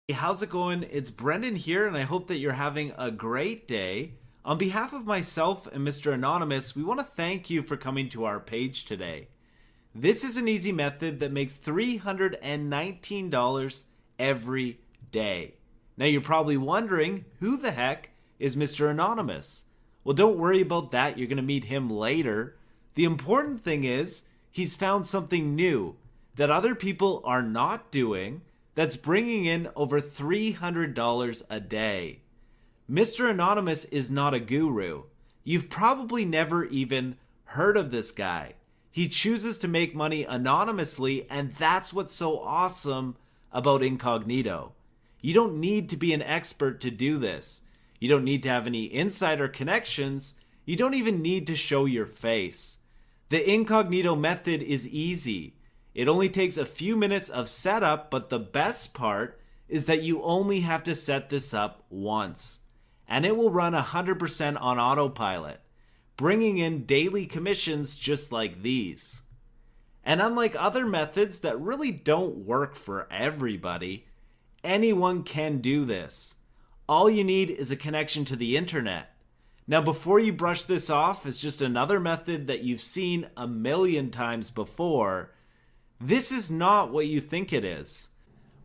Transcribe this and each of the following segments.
Hey, how's it going? It's Brendan here, and I hope that you're having a great day. On behalf of myself and Mr. Anonymous, we want to thank you for coming to our page today. This is an easy method that makes $319 every day. Now, you're probably wondering, who the heck is Mr. Anonymous? Well, don't worry about that. You're going to meet him later. The important thing is, he's found something new that other people are not doing that's bringing in over $300 a day. Mr. Anonymous is not a guru. You've probably never even heard of this guy. He chooses to make money anonymously, and that's what's so awesome about Incognito. You don't need to be an expert to do this. You don't need to have any insider connections. You don't even need to show your face. The Incognito method is easy. It only takes a few minutes of setup, but the best part is that you only have to set this up once. And it will run 100% on autopilot, bringing in daily commissions just like these. And unlike other methods that really don't work for everybody, anyone can do this. All you need is a connection to the internet. Now, before you brush this off as just another method that you've seen a million times before, this is not what you think it is.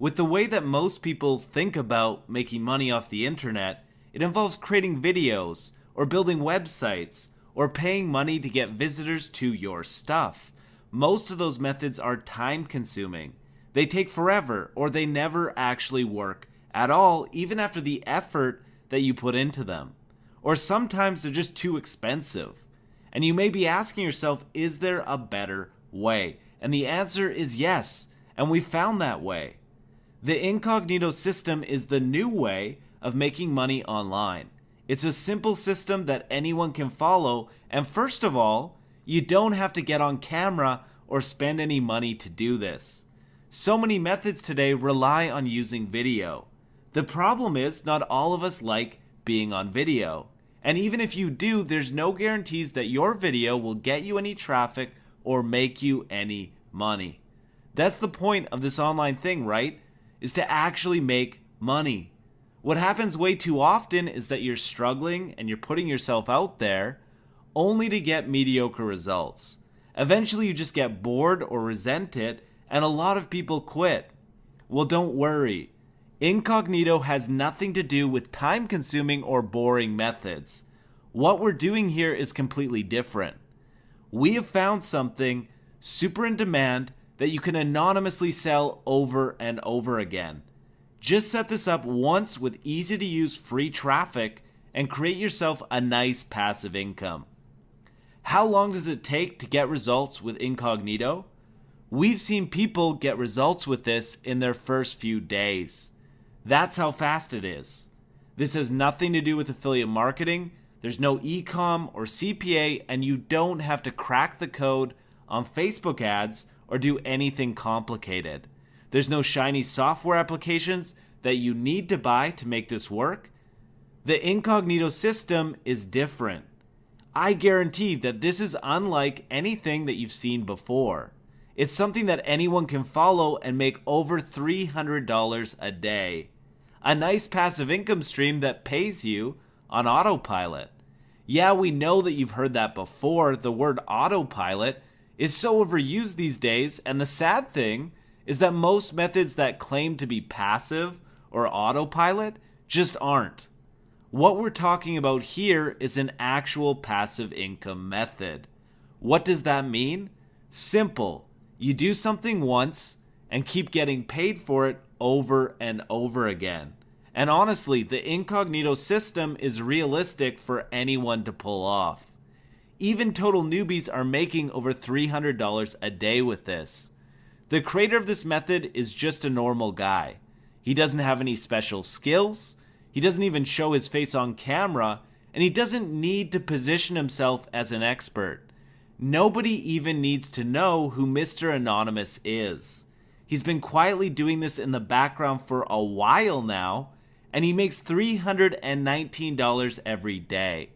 With the way that most people think about making money off the internet, it involves creating videos, or building websites, or paying money to get visitors to your stuff. Most of those methods are time consuming. They take forever, or they never actually work at all, even after the effort that you put into them. Or sometimes they're just too expensive. And you may be asking yourself, is there a better way? And the answer is yes, and we found that way. The Incognito system is the new way of making money online. It's a simple system that anyone can follow, and first of all, you don't have to get on camera or spend any money to do this. So many methods today rely on using video. The problem is not all of us like being on video. And even if you do, there's no guarantees that your video will get you any traffic or make you any money. That's the point of this online thing, right? Is to actually make money. What happens way too often is that you're struggling and you're putting yourself out there only to get mediocre results. Eventually you just get bored or resent it, and a lot of people quit. Well, don't worry. Incognito has nothing to do with time-consuming or boring methods. What we're doing here is completely different. We have found something super in demand that you can anonymously sell over and over again. Just set this up once with easy to use free traffic and create yourself a nice passive income. How long does it take to get results with Incognito? We've seen people get results with this in their first few days. That's how fast it is. This has nothing to do with affiliate marketing. There's no e-com or CPA, and you don't have to crack the code on Facebook ads or do anything complicated. There's no shiny software applications that you need to buy to make this work. The Incognito system is different. I guarantee that this is unlike anything that you've seen before. It's something that anyone can follow and make over $300 a day. A nice passive income stream that pays you on autopilot. Yeah, we know that you've heard that before. The word autopilot is so overused these days, and the sad thing is that most methods that claim to be passive or autopilot just aren't. What we're talking about here is an actual passive income method. What does that mean? Simple. You do something once and keep getting paid for it over and over again. And honestly, the Incognito system is realistic for anyone to pull off. Even total newbies are making over $300 a day with this. The creator of this method is just a normal guy. He doesn't have any special skills, he doesn't even show his face on camera, and he doesn't need to position himself as an expert. Nobody even needs to know who Mr. Anonymous is. He's been quietly doing this in the background for a while now, and he makes $319 every day.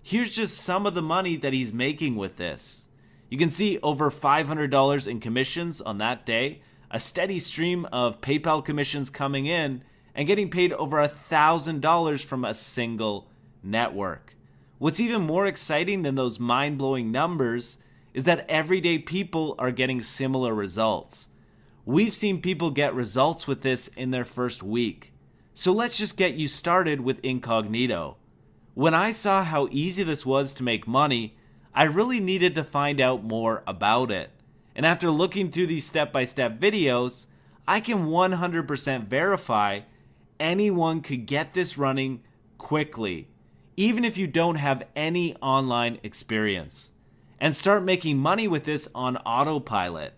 Here's just some of the money that he's making with this. You can see over $500 in commissions on that day, a steady stream of PayPal commissions coming in, and getting paid over $1,000 from a single network. What's even more exciting than those mind-blowing numbers is that everyday people are getting similar results. We've seen people get results with this in their first week. So let's just get you started with Incognito. When I saw how easy this was to make money, I really needed to find out more about it. And after looking through these step-by-step videos, I can 100% verify anyone could get this running quickly, even if you don't have any online experience, and start making money with this on autopilot.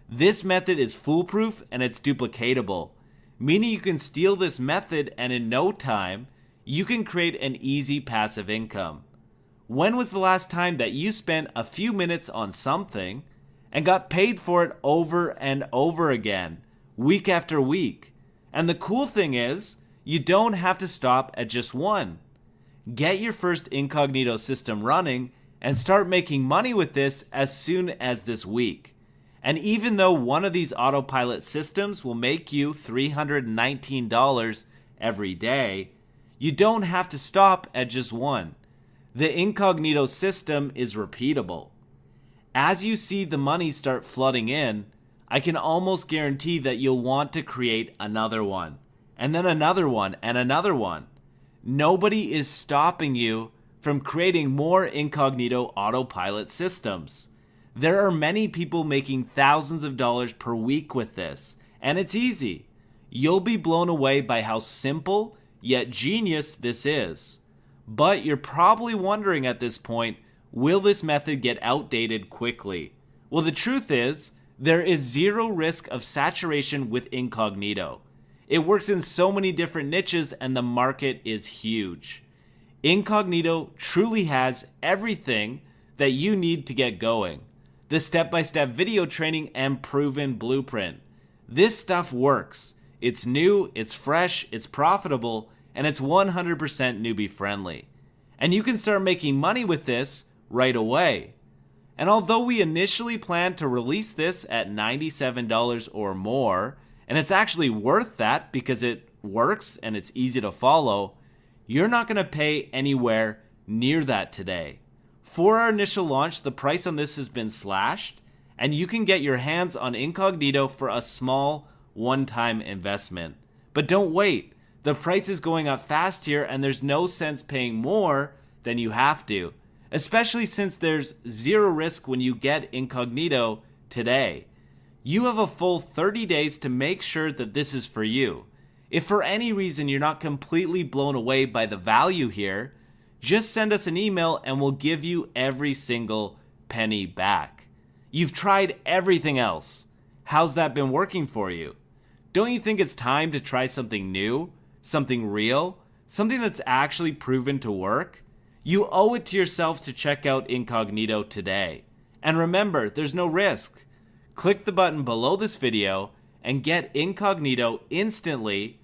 This method is foolproof and it's duplicatable, meaning you can steal this method and in no time, you can create an easy passive income. When was the last time that you spent a few minutes on something and got paid for it over and over again, week after week? And the cool thing is, you don't have to stop at just one. Get your first Incognito system running and start making money with this as soon as this week. And even though one of these autopilot systems will make you $319 every day, you don't have to stop at just one. The Incognito system is repeatable. As you see the money start flooding in, I can almost guarantee that you'll want to create another one, and then another one, and another one. Nobody is stopping you from creating more Incognito autopilot systems. There are many people making thousands of dollars per week with this, and it's easy. You'll be blown away by how simple yet genius this is. But you're probably wondering at this point, will this method get outdated quickly? Well, the truth is, there is zero risk of saturation with Incognito. It works in so many different niches and the market is huge. Incognito truly has everything that you need to get going. The step-by-step video training and proven blueprint. This stuff works. It's new, it's fresh, it's profitable, and it's 100% newbie friendly. And you can start making money with this right away. And although we initially planned to release this at $97 or more, and it's actually worth that because it works and it's easy to follow, you're not going to pay anywhere near that today. For our initial launch, the price on this has been slashed, and you can get your hands on Incognito for a small one-time investment. But don't wait. The price is going up fast here, and there's no sense paying more than you have to, especially since there's zero risk when you get Incognito today. You have a full 30 days to make sure that this is for you. If for any reason you're not completely blown away by the value here, just send us an email and we'll give you every single penny back. You've tried everything else. How's that been working for you? Don't you think it's time to try something new, something real, something that's actually proven to work? You owe it to yourself to check out Incognito today. And remember, there's no risk. Click the button below this video and get Incognito instantly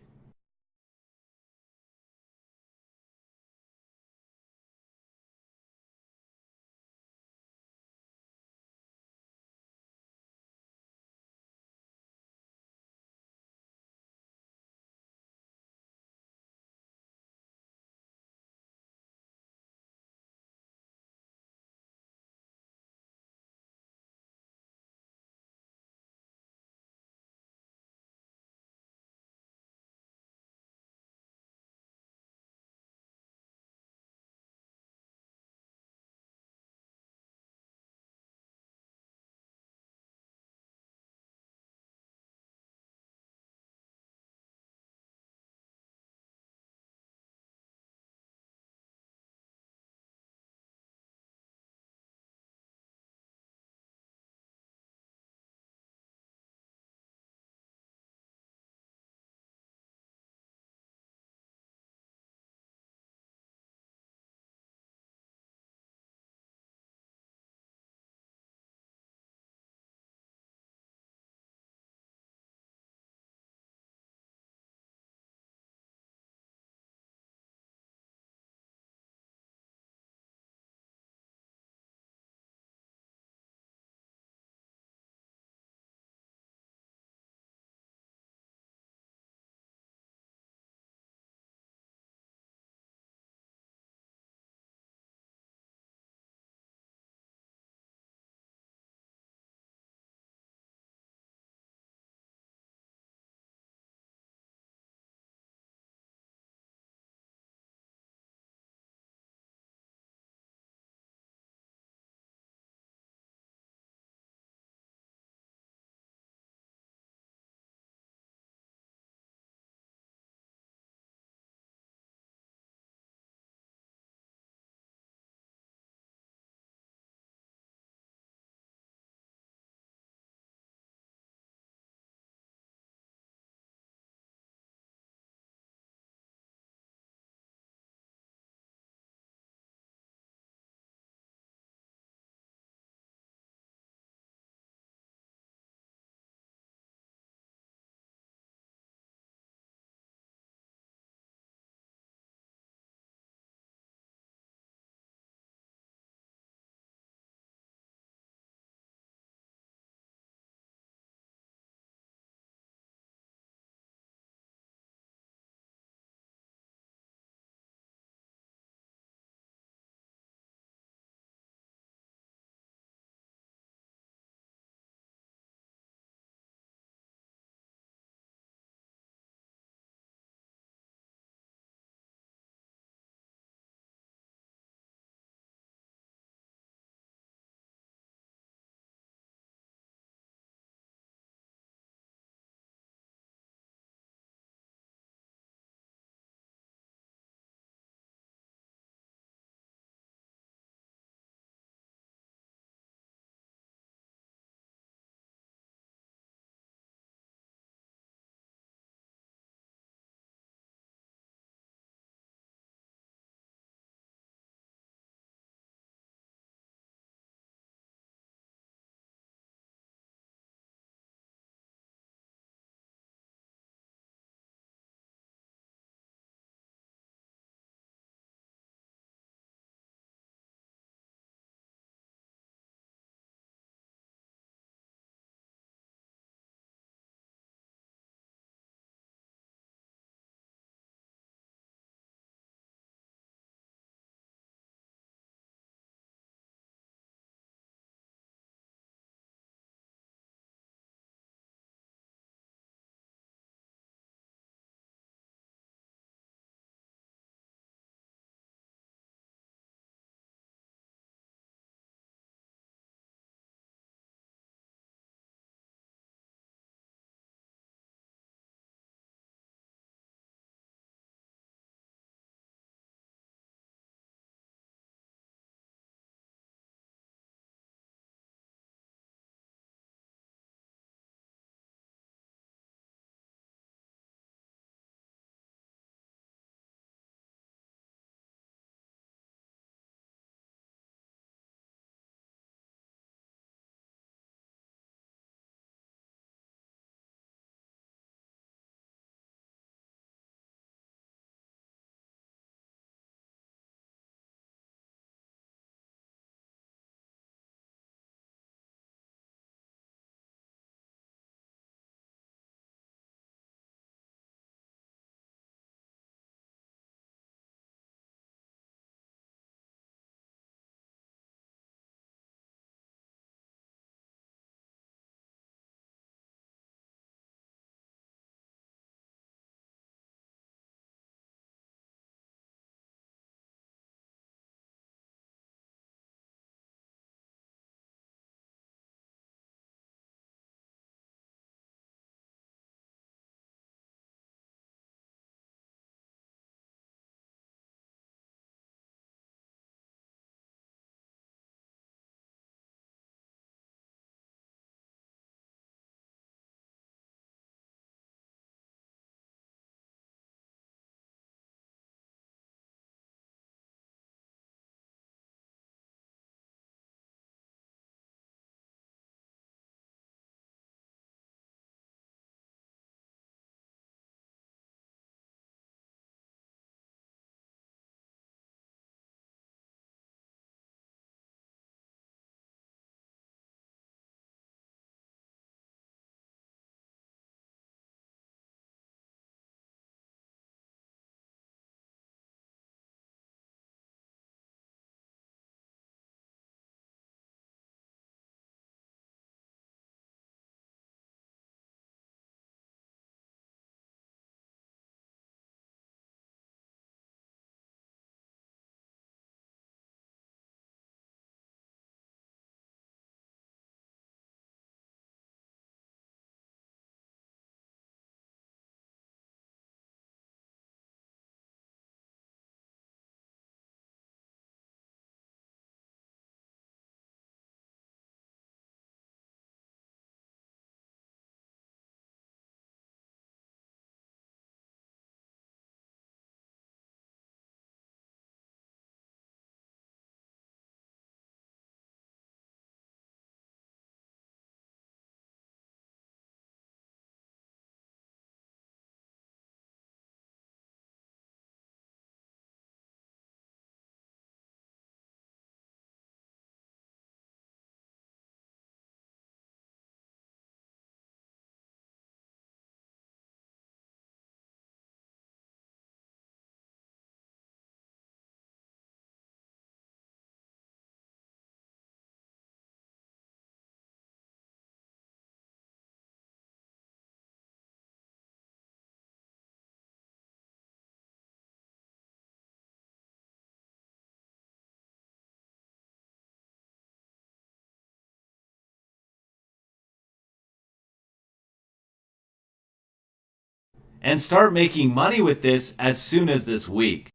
and start making money with this as soon as this week.